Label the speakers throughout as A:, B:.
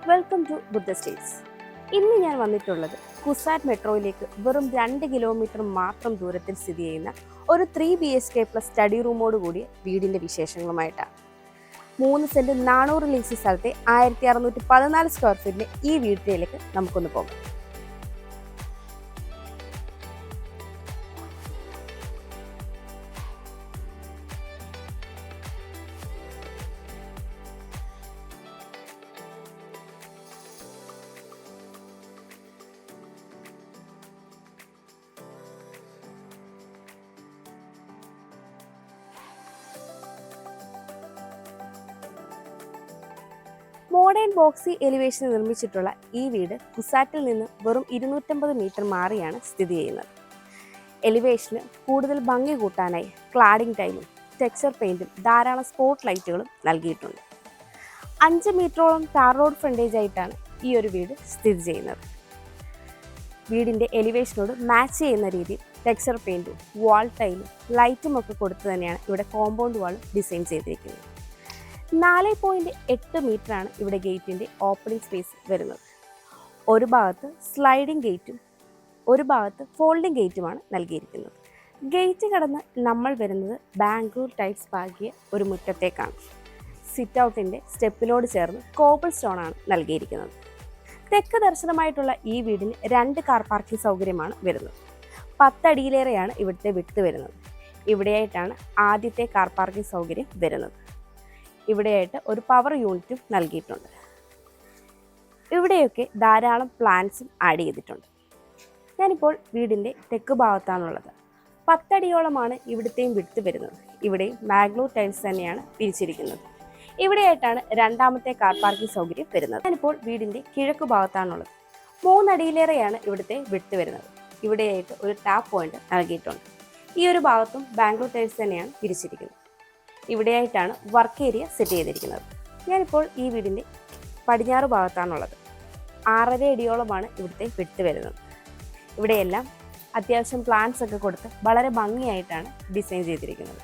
A: Welcome to Buddha States. ഇന്ന് ഞാൻ വന്നിട്ടുള്ളത് കുസാറ്റ് മെട്രോയിലേക്ക് വെറും 2 കിലോമീറ്റർ മാത്രം ദൂരത്തിൽ സ്ഥിതി ചെയ്യുന്ന ഒരു 3 BHK+ സ്റ്റഡി റൂമോട് കൂടിയ വീടിൻ്റെ വിശേഷങ്ങളുമായിട്ടാണ്. 3 സെൻറ്റ് 400 ലീസ് സ്ഥലത്തെ 1614 സ്ക്വയർ ഫീറ്റിലെ ഈ വീട്ടിലേക്ക് നമുക്കൊന്ന് പോകാം. മോഡേൺ ബോക്സി എലിവേഷനിൽ നിർമ്മിച്ചിട്ടുള്ള ഈ വീട് കുസാറ്റിൽ നിന്ന് വെറും 250 മീറ്റർ മാറിയാണ് സ്ഥിതി ചെയ്യുന്നത്. എലിവേഷന് കൂടുതൽ ഭംഗി കൂട്ടാനായി ക്ലാഡിംഗ് ടൈലും ടെക്സ്ചർ പെയിൻറ്റും ധാരാളം സ്പോട്ട് ലൈറ്റുകളും നൽകിയിട്ടുണ്ട്. 5 മീറ്ററോളം ടാർ റോഡ് ഫ്രണ്ടേജ് ആയിട്ടാണ് ഈ ഒരു വീട് സ്ഥിതി ചെയ്യുന്നത്. വീടിൻ്റെ എലിവേഷനോട് മാച്ച് ചെയ്യുന്ന രീതിയിൽ ടെക്സ്ചർ പെയിൻറ്റും വാൾ ടൈലും ലൈറ്റും ഒക്കെ കൊടുത്ത് തന്നെയാണ് ഇവിടെ കോമ്പൗണ്ട് വാൾ ഡിസൈൻ ചെയ്തിരിക്കുന്നത്. 4.8 മീറ്ററാണ് ഇവിടെ ഗേറ്റിൻ്റെ ഓപ്പണിംഗ് സ്പേസ് വരുന്നത്. ഒരു ഭാഗത്ത് സ്ലൈഡിംഗ് ഗേറ്റും ഒരു ഭാഗത്ത് ഫോൾഡിംഗ് ഗേറ്റുമാണ് നൽകിയിരിക്കുന്നത്. ഗേറ്റ് കടന്ന് നമ്മൾ വരുന്നത് ബാംഗ്ലൂർ ടൈൽസ് പാകിയ ഒരു മുറ്റത്തേക്കാണ്. സിറ്റ് ഔട്ടിൻ്റെ സ്റ്റെപ്പിനോട് ചേർന്ന് കോബിൾ സ്റ്റോണാണ് നൽകിയിരിക്കുന്നത്. തെക്ക് ദർശനമായിട്ടുള്ള ഈ വീടിന് 2 കാർ പാർക്കിംഗ് സൗകര്യമാണ് വരുന്നത്. 10 അടിയിലേറെയാണ് ഇവിടുത്തെ വിട്ട് വരുന്നത്. ഇവിടെയായിട്ടാണ് ആദ്യത്തെ കാർ പാർക്കിംഗ് സൗകര്യം വരുന്നത്. ഇവിടെയായിട്ട് ഒരു പവർ യൂണിറ്റും നൽകിയിട്ടുണ്ട്. ഇവിടെയൊക്കെ ധാരാളം പ്ലാന്റ്സും ആഡ് ചെയ്തിട്ടുണ്ട്. ഞാനിപ്പോൾ വീടിൻ്റെ തെക്ക് ഭാഗത്താണുള്ളത്. 10 അടിയോളമാണ് ഇവിടുത്തെയും വിട്ട് വരുന്നത്. ഇവിടെയും ബാംഗ്ലൂർ ടൈൽസ് തന്നെയാണ് പിരിച്ചിരിക്കുന്നത്. ഇവിടെയായിട്ടാണ് രണ്ടാമത്തെ കാർ പാർക്കിംഗ് സൗകര്യം വരുന്നത്. ഞാനിപ്പോൾ വീടിൻ്റെ കിഴക്ക് ഭാഗത്താണുള്ളത്. 3 അടിയിലേറെയാണ് ഇവിടുത്തെ വിട്ട് വരുന്നത്. ഇവിടെയായിട്ട് ഒരു ടാപ്പ് പോയിന്റ് നൽകിയിട്ടുണ്ട്. ഈ ഒരു ഭാഗത്തും ബാംഗ്ലൂർ ടൈൽസ് തന്നെയാണ് പിരിച്ചിരിക്കുന്നത്. ഇവിടെയായിട്ടാണ് വർക്ക് ഏരിയ സെറ്റ് ചെയ്തിരിക്കുന്നത്. ഞാനിപ്പോൾ ഈ വീടിൻ്റെ പടിഞ്ഞാറ് ഭാഗത്താണുള്ളത്. 6.5 അടിയോളമാണ് ഇവിടുത്തെ വിട്ട് വരുന്നത്. ഇവിടെയെല്ലാം അത്യാവശ്യം പ്ലാന്റ്സ് ഒക്കെ കൊടുത്ത് വളരെ ഭംഗിയായിട്ടാണ് ഡിസൈൻ ചെയ്തിരിക്കുന്നത്.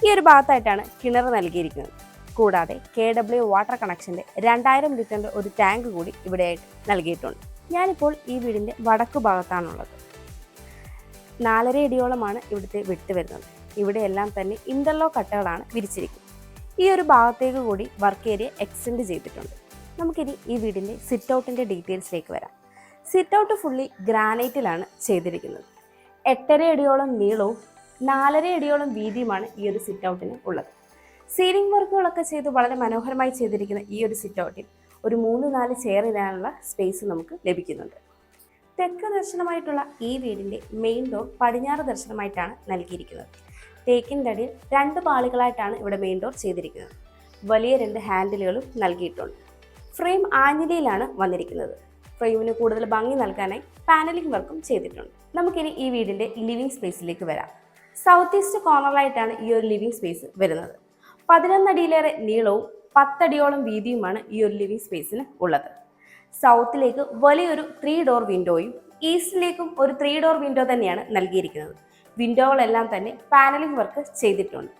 A: ഈ ഒരു ഭാഗത്തായിട്ടാണ് കിണർ നൽകിയിരിക്കുന്നത്. കൂടാതെ KW വാട്ടർ കണക്ഷൻ്റെ 2000 ലിറ്ററിൻ്റെ ഒരു ടാങ്ക് കൂടി ഇവിടെയായിട്ട് നൽകിയിട്ടുണ്ട്. ഞാനിപ്പോൾ ഈ വീടിൻ്റെ വടക്കു ഭാഗത്താണുള്ളത്. 4.5 അടിയോളമാണ് ഇവിടുത്തെ വിട്ട് വരുന്നത്. ഇവിടെയെല്ലാം തന്നെ ഇന്റർലോക്ക് കട്ടകളാണ് വിരിച്ചിരിക്കുന്നത്. ഈ ഒരു ഭാഗത്തേക്ക് കൂടി വർക്ക് ഏരിയ എക്സ്റ്റെൻഡ് ചെയ്തിട്ടുണ്ട്. നമുക്കിനി ഈ വീടിൻ്റെ സിറ്റ് ഔട്ടിൻ്റെ ഡീറ്റെയിൽസിലേക്ക് വരാം. സിറ്റ് ഔട്ട് ഫുള്ളി ഗ്രാനൈറ്റിലാണ് ചെയ്തിരിക്കുന്നത്. 8.5 അടിയോളം നീളവും 4.5 അടിയോളം വീതിയുമാണ് ഈ ഒരു സിറ്റ് ഔട്ടിന് ഉള്ളത്. സീലിംഗ് വർക്കുകളൊക്കെ ചെയ്ത് വളരെ മനോഹരമായി ചെയ്തിരിക്കുന്ന ഈ ഒരു സിറ്റ് ഔട്ടിൽ ഒരു 3-4 ചെയർ ഇടാനുള്ള സ്പേസ് നമുക്ക് ലഭിക്കുന്നുണ്ട്. തെക്ക് ദർശനമായിട്ടുള്ള ഈ വീടിൻ്റെ മെയിൻ ഡോർ പടിഞ്ഞാറ് ദർശനമായിട്ടാണ് നൽകിയിരിക്കുന്നത്. തേക്കിൻ്റെ അടിയിൽ 2 പാളികളായിട്ടാണ് ഇവിടെ മെയിൻ ഡോർ ചെയ്തിരിക്കുന്നത്. വലിയ 2 ഹാൻഡിലുകളും നൽകിയിട്ടുണ്ട്. ഫ്രെയിം ആഞ്ഞിലിയിലാണ് വന്നിരിക്കുന്നത്. ഫ്രെയിമിന് കൂടുതൽ ഭംഗി നൽകാനായി പാനലിംഗ് വർക്കും ചെയ്തിട്ടുണ്ട്. നമുക്കിനി ഈ വീടിൻ്റെ ലിവിംഗ് സ്പേസിലേക്ക് വരാം. സൗത്ത് ഈസ്റ്റ് കോർണറായിട്ടാണ് ഈ ഒരു ലിവിംഗ് സ്പേസ് വരുന്നത്. 11 അടിയിലേറെ നീളവും 10 അടിയോളം വീതിയുമാണ് ഈ ഒരു ലിവിംഗ് സ്പേസിന് ഉള്ളത്. സൗത്തിലേക്ക് വലിയൊരു 3 ഡോർ വിൻഡോയും ഈസ്റ്റിലേക്കും ഒരു 3 ഡോർ വിൻഡോ തന്നെയാണ് നൽകിയിരിക്കുന്നത്. വിൻഡോകളെല്ലാം തന്നെ പാനലിംഗ് വർക്ക് ചെയ്തിട്ടുണ്ട്.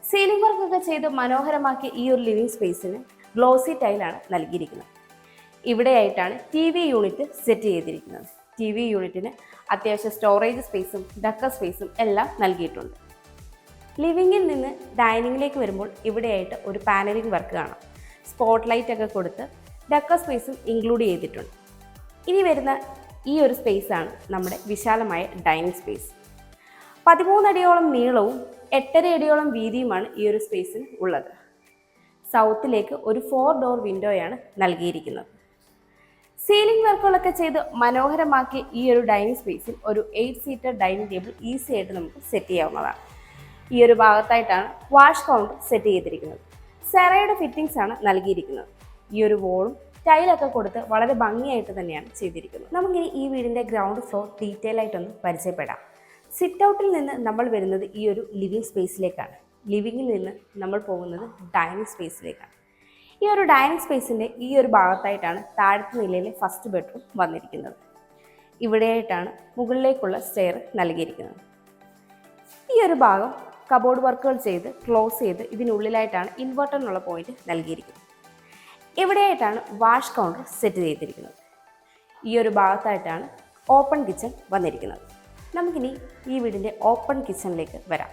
A: സീലിംഗ് വർക്കൊക്കെ ചെയ്ത് മനോഹരമാക്കിയ ഈ ഒരു ലിവിംഗ് സ്പേസിന് ഗ്ലോസി ടൈലാണ് നൽകിയിരിക്കുന്നത്. ഇവിടെയായിട്ടാണ് TV യൂണിറ്റ് സെറ്റ് ചെയ്തിരിക്കുന്നത്. TV യൂണിറ്റിന് അത്യാവശ്യം സ്റ്റോറേജ് സ്പേസും ഡക്കർ സ്പേസും എല്ലാം നൽകിയിട്ടുണ്ട്. ലിവിങ്ങിൽ നിന്ന് ഡൈനിങ്ങിലേക്ക് വരുമ്പോൾ ഇവിടെയായിട്ട് ഒരു പാനലിംഗ് വർക്ക് കാണാം. സ്പോട്ട് ലൈറ്റ് ഒക്കെ കൊടുത്ത് ഡക്കർ സ്പേസും ഇൻക്ലൂഡ് ചെയ്തിട്ടുണ്ട്. ഇനി വരുന്ന ഈ ഒരു സ്പേസാണ് നമ്മുടെ വിശാലമായ ഡൈനിങ് സ്പേസ്. 13 അടിയോളം നീളവും 8.5 അടിയോളം വീതിയുമാണ് ഈ ഒരു സ്പേസിന് ഉള്ളത്. സൗത്തിലേക്ക് ഒരു 4 ഡോർ വിൻഡോയാണ് നൽകിയിരിക്കുന്നത്. സീലിംഗ് വർക്കുകളൊക്കെ ചെയ്ത് മനോഹരമാക്കിയ ഈ ഒരു ഡൈനിങ് സ്പേസിൽ ഒരു 8 സീറ്റർ ഡൈനിങ് ടേബിൾ ഈസി ആയിട്ട് നമുക്ക് സെറ്റ് ചെയ്യാവുന്നതാണ്. ഈ ഒരു ഭാഗത്തായിട്ടാണ് വാഷ് കൗണ്ടർ സെറ്റ് ചെയ്തിരിക്കുന്നത്. സെറയുടെ ഫിറ്റിംഗ്സ് ആണ് നൽകിയിരിക്കുന്നത്. ഈ ഒരു വോളും ടൈലൊക്കെ കൊടുത്ത് വളരെ ഭംഗിയായിട്ട് തന്നെയാണ് ചെയ്തിരിക്കുന്നത്. നമുക്കിനി ഈ വീടിൻ്റെ ഗ്രൗണ്ട് ഫ്ലോർ ഡീറ്റെയിൽ ആയിട്ടൊന്ന് പരിചയപ്പെടാം. സിറ്റ് ഔട്ടിൽ നിന്ന് നമ്മൾ വരുന്നത് ഈ ഒരു ലിവിംഗ് സ്പേസിലേക്കാണ്. ലിവിങ്ങിൽ നിന്ന് നമ്മൾ പോകുന്നത് ഡൈനിങ് സ്പേസിലേക്കാണ്. ഈ ഒരു ഡൈനിങ് സ്പേസിൻ്റെ ഈ ഒരു ഭാഗത്തായിട്ടാണ് താഴത്തെ നിലയിലെ ഫസ്റ്റ് ബെഡ്റൂം വന്നിരിക്കുന്നത്. ഇവിടെയായിട്ടാണ് മുകളിലേക്കുള്ള സ്റ്റെയർ നൽകിയിരിക്കുന്നത്. ഈ ഒരു ഭാഗം കബോർഡ് വർക്കുകൾ ചെയ്ത് ക്ലോസ് ചെയ്ത് ഇതിനുള്ളിലായിട്ടാണ് ഇൻവെർട്ടറിനുള്ള പോയിന്റ് നൽകിയിരിക്കുന്നത്. ഇവിടെയായിട്ടാണ് വാഷ് കൗണ്ടർ സെറ്റ് ചെയ്തിരിക്കുന്നത്. ഈ ഒരു ഭാഗത്തായിട്ടാണ് ഓപ്പൺ കിച്ചൺ വന്നിരിക്കുന്നത്. നമുക്കിനി ഈ വീടിൻ്റെ ഓപ്പൺ കിച്ചണിലേക്ക് വരാം.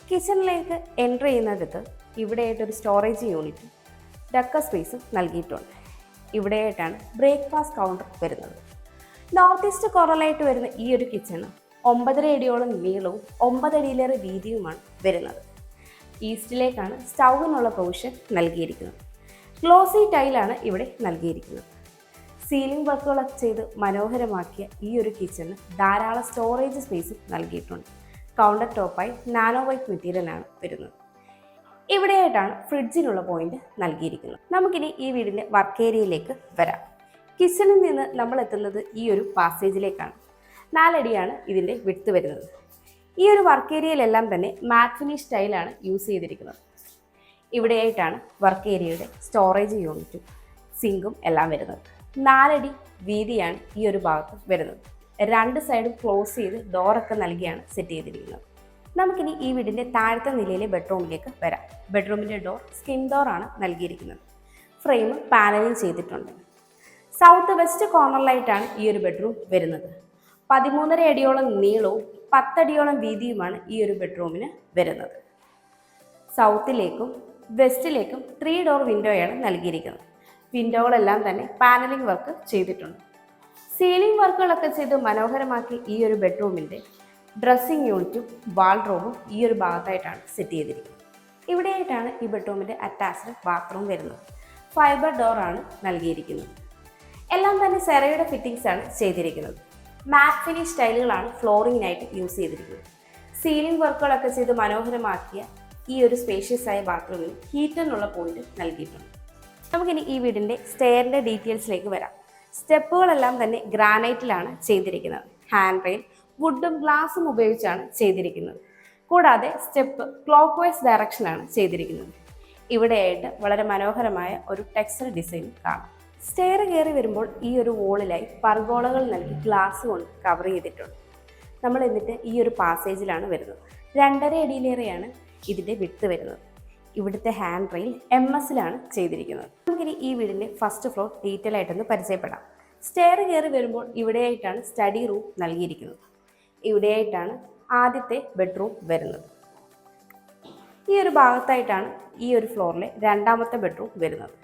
A: കിച്ചണിലേക്ക് എൻ്റർ ചെയ്യുന്നിടത്ത് ഇവിടെയായിട്ടൊരു സ്റ്റോറേജ് യൂണിറ്റും ഡക്ക സ്പേസും നൽകിയിട്ടുണ്ട്. ഇവിടെയായിട്ടാണ് ബ്രേക്ക്ഫാസ്റ്റ് കൗണ്ടർ വരുന്നത്. നോർത്ത് ഈസ്റ്റ് കോർണറിലായിട്ട് വരുന്ന ഈ ഒരു കിച്ചണ് 9.5 അടിയോളം നീളവും 9 അടിയിലേറെ വീതിയുമാണ് വരുന്നത്. ഈസ്റ്റിലേക്കാണ് സ്റ്റൗവിനുള്ള പ്രൊവിഷൻ നൽകിയിരിക്കുന്നത്. ഗ്ലോസി ടൈലാണ് ഇവിടെ നൽകിയിരിക്കുന്നത്. സീലിംഗ് വർക്കുകളൊക്കെ ചെയ്ത് മനോഹരമാക്കിയ ഈ ഒരു കിച്ചണിന് ധാരാളം സ്റ്റോറേജ് സ്പേസും നൽകിയിട്ടുണ്ട്. കൗണ്ടർ ടോപ്പായി നാനോ വൈറ്റ് മെറ്റീരിയലാണ് വരുന്നത്. ഇവിടെയായിട്ടാണ് ഫ്രിഡ്ജിനുള്ള പോയിന്റ് നൽകിയിരിക്കുന്നത്. നമുക്കിനി ഈ വീടിൻ്റെ വർക്ക് ഏരിയയിലേക്ക് വരാം. കിച്ചണിൽ നിന്ന് നമ്മൾ എത്തുന്നത് ഈ ഒരു പാസേജിലേക്കാണ്. 4 അടിയാണ് ഇതിൻ്റെ വിഡ്ത്ത് വരുന്നത്. ഈ ഒരു വർക്ക് ഏരിയയിലെല്ലാം തന്നെ മാറ്റ് ഫിനിഷ് ടൈലാണ് യൂസ് ചെയ്തിരിക്കുന്നത്. ഇവിടെയായിട്ടാണ് വർക്ക് ഏരിയയുടെ സ്റ്റോറേജ് യൂണിറ്റും സിങ്കും എല്ലാം വരുന്നത്. 4 അടി വീതിയാണ് ഈ ഒരു ഭാഗത്ത് വരുന്നത്. 2 സൈഡും ക്ലോസ് ചെയ്ത് ഡോറൊക്കെ നൽകിയാണ് സെറ്റ് ചെയ്തിരിക്കുന്നത്. നമുക്കിനി ഈ വീടിൻ്റെ താഴത്തെ നിലയിലെ ബെഡ്റൂമിലേക്ക് വരാം. ബെഡ്റൂമിൻ്റെ ഡോർ സ്കിൻ ഡോറാണ് നൽകിയിരിക്കുന്നത്. ഫ്രെയിം പാനലിംഗ് ചെയ്തിട്ടുണ്ട്. സൗത്ത് വെസ്റ്റ് കോർണറിലായിട്ടാണ് ഈ ഒരു ബെഡ്റൂം വരുന്നത്. 13.5 അടിയോളം നീളവും 10 അടിയോളം വീതിയുമാണ് ഈ ഒരു ബെഡ്റൂമിന് വരുന്നത്. സൗത്തിലേക്കും വെസ്റ്റിലേക്കും 3 ഡോർ വിൻഡോയാണ് നൽകിയിരിക്കുന്നത്. വിൻഡോകളെല്ലാം തന്നെ പാനലിംഗ് വർക്ക് ചെയ്തിട്ടുണ്ട്. സീലിംഗ് വർക്കുകളൊക്കെ ചെയ്ത് മനോഹരമാക്കി ഈ ഒരു ബെഡ്റൂമിൻ്റെ ഡ്രസ്സിംഗ് യൂണിറ്റും വാൾഡ്രോബും ഈ ഒരു ഭാഗത്തായിട്ടാണ് സെറ്റ് ചെയ്തിരിക്കുന്നത്. ഇവിടെയായിട്ടാണ് ഈ ബെഡ്റൂമിൻ്റെ അറ്റാച്ച്ഡ് ബാത്റൂം വരുന്നത്. ഫൈബർ ഡോറാണ് നൽകിയിരിക്കുന്നത്. എല്ലാം തന്നെ സെറയുടെ ഫിറ്റിംഗ്സ് ആണ് ചെയ്തിരിക്കുന്നത്. മാറ്റ് ഫിനിഷ് ടൈലുകളാണ് ഫ്ലോറിങ്ങിനായിട്ട് യൂസ് ചെയ്തിരിക്കുന്നത്. സീലിംഗ് വർക്കുകളൊക്കെ ചെയ്ത് മനോഹരമാക്കിയ ഈ ഒരു സ്പേഷ്യസ് ആയ ബാത്റൂമിൽ ഹീറ്ററിനുള്ള പോയിന്റ് നൽകിയിട്ടുണ്ട്. നമുക്കിനി ഈ വീടിൻ്റെ സ്റ്റെയറിൻ്റെ ഡീറ്റെയിൽസിലേക്ക് വരാം. സ്റ്റെപ്പുകളെല്ലാം തന്നെ ഗ്രാനൈറ്റിലാണ് ചെയ്തിരിക്കുന്നത്. ഹാൻഡ് റെയിൽ വുഡും ഗ്ലാസും ഉപയോഗിച്ചാണ് ചെയ്തിരിക്കുന്നത്. കൂടാതെ സ്റ്റെപ്പ് ക്ലോക്ക് വൈസ് ഡയറക്ഷനാണ് ചെയ്തിരിക്കുന്നത്. ഇവിടെയായിട്ട് വളരെ മനോഹരമായ ഒരു ടെക്സ്ചർ ഡിസൈൻ കാണാം. സ്റ്റെയർ കയറി വരുമ്പോൾ ഈ ഒരു വോളിലായി പർഗോളകൾ നൽകി ഗ്ലാസ് കൊണ്ട് കവർ ചെയ്തിട്ടുണ്ട്. നമ്മൾ എന്നിട്ട് ഈ ഒരു പാസേജിലാണ് വരുന്നത്. 2.5 അടിയിലേറെയാണ് ഇതിൻ്റെ വിഡ്ത്ത് വരുന്നത്. ഇവിടുത്തെ ഹാൻഡ് റെയിൽ MS-ലാണ് ചെയ്തിരിക്കുന്നത്. നമുക്കിനി ഈ വീടിൻ്റെ ഫസ്റ്റ് ഫ്ലോർ ഡീറ്റെയിൽ ആയിട്ടൊന്ന് പരിചയപ്പെടാം. സ്റ്റെയർ കയറി വരുമ്പോൾ ഇവിടെയായിട്ടാണ് സ്റ്റഡി റൂം നൽകിയിരിക്കുന്നത്. ഇവിടെയായിട്ടാണ് ആദ്യത്തെ ബെഡ്റൂം വരുന്നത്. ഈ ഒരു ഭാഗത്തായിട്ടാണ് ഈ ഒരു ഫ്ലോറിലെ 2ാമത്തെ ബെഡ്റൂം വരുന്നത്.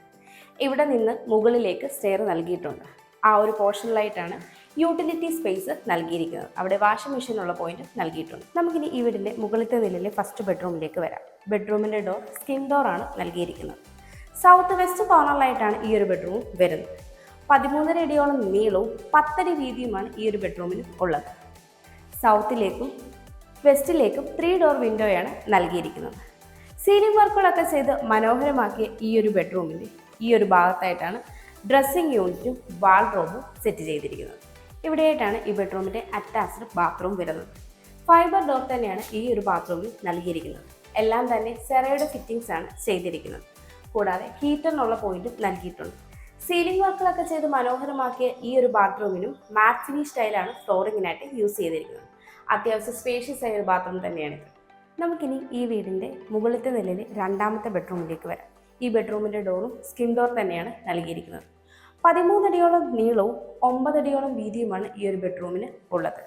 A: ഇവിടെ നിന്ന് മുകളിലേക്ക് സ്റ്റെയർ നൽകിയിട്ടുണ്ട്. ആ ഒരു പോർഷനിലായിട്ടാണ് യൂട്ടിലിറ്റി സ്പേസ് നൽകിയിരിക്കുന്നത്. അവിടെ വാഷിംഗ് മെഷീനുള്ള പോയിന്റ് നൽകിയിട്ടുണ്ട്. നമുക്കിനി ഈ വീടിൻ്റെ മുകളിലത്തെ നിലയിലെ ഫസ്റ്റ് ബെഡ്റൂമിലേക്ക് വരാം. ബെഡ്റൂമിൻ്റെ ഡോർ സ്കിൻ ഡോറാണ് നൽകിയിരിക്കുന്നത്. സൗത്ത് വെസ്റ്റ് കോർണറിലായിട്ടാണ് ഈ ഒരു ബെഡ്റൂം വരുന്നത്. 13.5 അടിയോളം നീളവും 10 അടി വീതിയുമാണ് ഈ ഒരു ബെഡ്റൂമിന് ഉള്ളത്. സൗത്തിലേക്കും വെസ്റ്റിലേക്കും 3 ഡോർ വിൻഡോയാണ് നൽകിയിരിക്കുന്നത്. സീലിംഗ് വർക്കുകളൊക്കെ ചെയ്ത് മനോഹരമാക്കിയ ഈ ഒരു ബെഡ്റൂമിൻ്റെ ഈ ഒരു ഭാഗത്തായിട്ടാണ് ഡ്രസ്സിംഗ് യൂണിറ്റും വാൾഡ്രോബും സെറ്റ് ചെയ്തിരിക്കുന്നത്. ഇവിടെയായിട്ടാണ് ഈ ബെഡ്റൂമിൻ്റെ അറ്റാച്ച്ഡ് ബാത്റൂം വരുന്നത്. ഫൈബർ ഡോർ തന്നെയാണ് ഈ ഒരു ബാത്റൂമിൽ നൽകിയിരിക്കുന്നത്. എല്ലാം തന്നെ സെറയുടെ ഫിറ്റിംഗ്സ് ആണ് ചെയ്തിരിക്കുന്നത്. കൂടാതെ ഹീറ്ററിനുള്ള പോയിന്റും നൽകിയിട്ടുണ്ട്. സീലിംഗ് വർക്കുകളൊക്കെ ചെയ്ത് മനോഹരമാക്കിയ ഈ ഒരു ബാത്റൂമിനും മാറ്റ് ഫിനിഷ് സ്റ്റൈലാണ് ഫ്ലോറിങ്ങിനായിട്ട് യൂസ് ചെയ്തിരിക്കുന്നത്. അത്യാവശ്യം സ്പേഷ്യസ് ആയ ഒരു ബാത്റൂം തന്നെയാണിത്. നമുക്കിനി ഈ വീടിൻ്റെ മുകളിലത്തെ നിലയിൽ 2ാമത്തെ ബെഡ്റൂമിലേക്ക് വരാം. ഈ ബെഡ്റൂമിൻ്റെ ഡോറും സ്കിൻ ഡോർ തന്നെയാണ് നൽകിയിരിക്കുന്നത്. 13 അടിയോളം നീളവും 9 അടിയോളം വീതിയുമാണ് ഈ ഒരു ബെഡ്റൂമിന് ഉള്ളത്.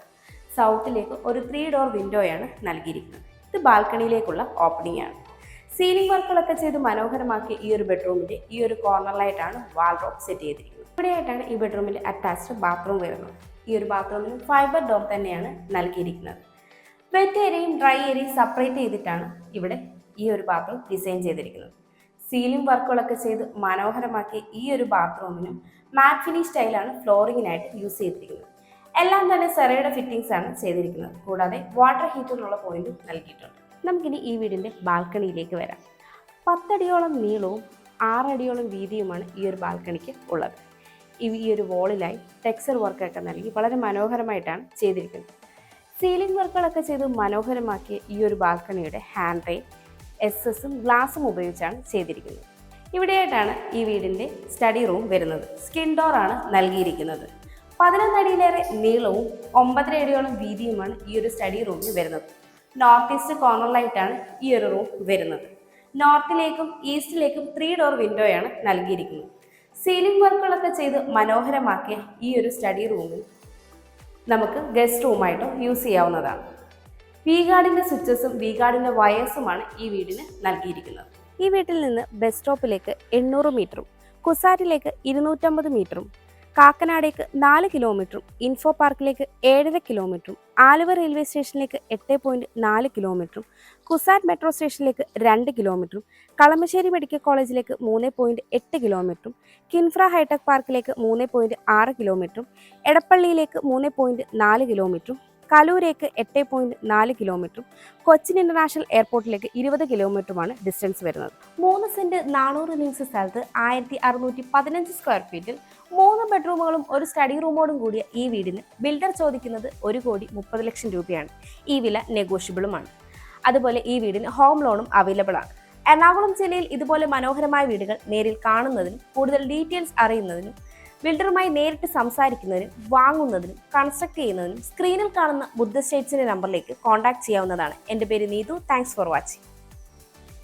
A: സൗത്തിലേക്ക് ഒരു 3 ഡോർ വിൻഡോയാണ് നൽകിയിരിക്കുന്നത്. ഇത് ബാൽക്കണിയിലേക്കുള്ള ഓപ്പണിംഗ് ആണ്. സീലിംഗ് വർക്കുകളൊക്കെ ചെയ്ത് മനോഹരമാക്കിയ ഈ ഒരു ബെഡ്റൂമിൻ്റെ ഈ ഒരു കോർണറിലായിട്ടാണ് വാൾഡ്രോബ് സെറ്റ് ചെയ്തിരിക്കുന്നത്. ഇവിടെയായിട്ടാണ് ഈ ബെഡ്റൂമിൽ അറ്റാച്ച്ഡ് ബാത്റൂം വരുന്നത്. ഈ ഒരു ബാത്റൂമിന് ഫൈബർ ഡോർ തന്നെയാണ് നൽകിയിരിക്കുന്നത്. വെറ്റ് ഏരിയയും ഡ്രൈ ഏരിയയും സെപ്പറേറ്റ് ചെയ്തിട്ടാണ് ഇവിടെ ഈ ഒരു ബാത്റൂം ഡിസൈൻ ചെയ്തിരിക്കുന്നത്. സീലിംഗ് വർക്കുകളൊക്കെ ചെയ്ത് മനോഹരമാക്കിയ ഈ ഒരു ബാത്റൂമിനും മാറ്റ് ഫിനിഷ് സ്റ്റൈലാണ് ഫ്ലോറിങ്ങിനായിട്ട് യൂസ് ചെയ്തിരിക്കുന്നത്. എല്ലാം തന്നെ സെറയുടെ ഫിറ്റിംഗ്സ് ആണ് ചെയ്തിരിക്കുന്നത്. കൂടാതെ വാട്ടർ ഹീറ്ററിനുള്ള പോയിന്റും നൽകിയിട്ടുണ്ട്. നമുക്കിനി ഈ വീടിൻ്റെ ബാൽക്കണിയിലേക്ക് വരാം. 10 അടിയോളം നീളവും 6 അടിയോളം വീതിയുമാണ് ഈ ഒരു ബാൽക്കണിക്ക് ഉള്ളത്. ഈ ഒരു വോളിലായി ടെക്സ്ചർ വർക്കൊക്കെ നൽകി വളരെ മനോഹരമായിട്ടാണ് ചെയ്തിരിക്കുന്നത്. സീലിംഗ് വർക്കുകളൊക്കെ ചെയ്ത് മനോഹരമാക്കിയ ഈ ഒരു ബാൽക്കണിയുടെ ഹാൻഡ് റെയിൽ SS-ഉം ഗ്ലാസും ഉപയോഗിച്ചാണ് ചെയ്തിരിക്കുന്നത്. ഇവിടെയായിട്ടാണ് ഈ വീടിൻ്റെ സ്റ്റഡി റൂം വരുന്നത്. സ്കിൻ ഡോറാണ് നൽകിയിരിക്കുന്നത്. 11 അടിയിലേറെ നീളവും 9.5 അടിയോളം വീതിയുമാണ് ഈ ഒരു സ്റ്റഡി റൂമിന് വരുന്നത്. നോർത്ത് ഈസ്റ്റ് കോർണറിലായിട്ടാണ് ഈ ഒരു റൂം വരുന്നത്. നോർത്തിലേക്കും ഈസ്റ്റിലേക്കും 3 ഡോർ വിൻഡോയാണ് നൽകിയിരിക്കുന്നത്. സീലിംഗ് വർക്കുകളൊക്കെ ചെയ്ത് മനോഹരമാക്കിയ ഈ ഒരു സ്റ്റഡി റൂമിൽ നമുക്ക് ഗസ്റ്റ് റൂമായിട്ടും യൂസ് ചെയ്യാവുന്നതാണ്. വി ഗാർഡിൻ്റെ സ്വിച്ചസും വി ഗാർഡിൻ്റെ വയേഴ്സുമാണ് ഈ വീടിന് നൽകിയിരിക്കുന്നത്. ഈ വീട്ടിൽ നിന്ന് ബസ് സ്റ്റോപ്പിലേക്ക് 800 മീറ്ററും കുസാറ്റിലേക്ക് 250 മീറ്ററും കാക്കനാടേക്ക് 4 കിലോമീറ്ററും ഇൻഫോ പാർക്കിലേക്ക് 7.5 കിലോമീറ്ററും ആലുവ റെയിൽവേ സ്റ്റേഷനിലേക്ക് 8.4 കിലോമീറ്ററും കുസാറ്റ് മെട്രോ സ്റ്റേഷനിലേക്ക് 2 കിലോമീറ്ററും കളമശ്ശേരി മെഡിക്കൽ കോളേജിലേക്ക് 3.8 കിലോമീറ്ററും കിൻഫ്ര ഹൈടെക് പാർക്കിലേക്ക് 3.6 കിലോമീറ്ററും എടപ്പള്ളിയിലേക്ക് 3.4 കിലോമീറ്ററും കലൂരേക്ക് 8.4 കിലോമീറ്ററും കൊച്ചിൻ ഇന്റർനാഷണൽ എയർപോർട്ടിലേക്ക് 20 കിലോമീറ്ററുമാണ് ഡിസ്റ്റൻസ് വരുന്നത്. 3 സെന്റ് 400 ലിങ്സ് സ്ഥലത്ത് 1615 സ്ക്വയർ ഫീറ്റിൽ 3 ബെഡ്റൂമുകളും ഒരു സ്റ്റഡി റൂമോടും കൂടിയ ഈ വീടിന് ബിൽഡർ ചോദിക്കുന്നത് 1,30,00,000 രൂപയാണ്. ഈ വില നെഗോഷ്യബിളുമാണ്. അതുപോലെ ഈ വീടിന് ഹോം ലോണും അവൈലബിൾ ആണ്. എറണാകുളം ജില്ലയിൽ ഇതുപോലെ മനോഹരമായ വീടുകൾ നേരിൽ കാണുന്നതിനും കൂടുതൽ ഡീറ്റെയിൽസ് അറിയുന്നതിനും ബിൽഡറുമായി നേരിട്ട് സംസാരിക്കുന്നതിനും വാങ്ങുന്നതിനും കൺസ്ട്രക്ട് ചെയ്യുന്നതിനും സ്ക്രീനിൽ കാണുന്ന ബുദ്ധ സ്റ്റേറ്റ്സിന്റെ നമ്പറിലേക്ക് കോൺടാക്ട് ചെയ്യാവുന്നതാണ്. എൻ്റെ പേര് നീതു. Thanks for watching.